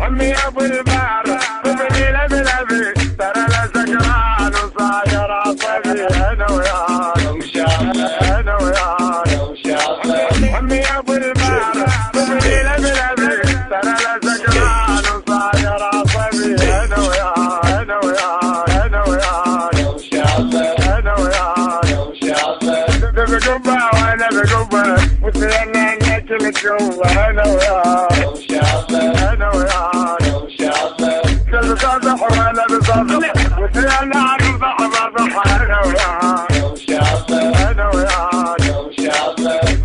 عمي يا ابو البحر خذني لبلبي ترى لا سكران وصاير عصبي انا وياك انا وياك عمي يا ابو البحر خذني لبلبي ترى لا سكران وصاير عصبي انا وياك انا وياك انا وياك انا وياك انت بقبه وانا بقبه وسيرنا ناكل جوا انا وياك انا وياك كل صبح وانا بصبح وسيرنا عن بحر انا وياك انا وياك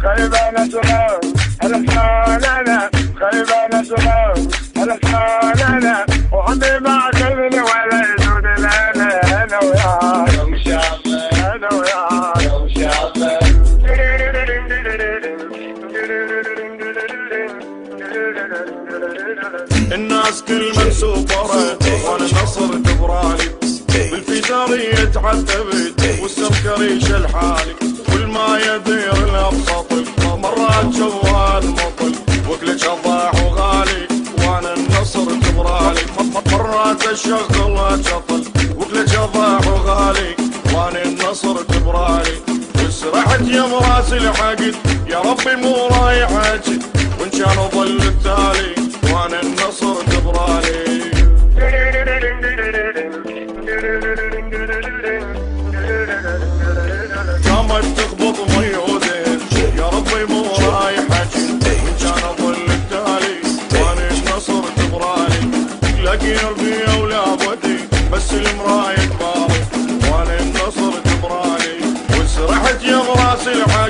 خيبه نسمع الحال انا خيبه نسمع الحال انا وعندي ما كذب ولا يزود انا انا وياك انا وياك الناس كل من سوبرت وانا نصر دبرالي بالفيزاري يتعذبت والسمكريش الحالي والما يدير الابسط مرات جوال مطل وكلش اضاع وغالي وانا النصر دبرالي مرات الشغل شطل وكلش اضاع وغالي وانا النصر دبرالي وسرحت يا مراس العقد يا ربي مو رايح اجد وان كان ظل التالي وانا النصر دبرالي قامت تخبط ميودين يا ربي مو رايح اجد وان كان ظل التالي وانا النصر دبرالي لاقي قلبي ولا بدي بس المراية كباري وانا النصر دبرالي وسرحت يا مراس العقد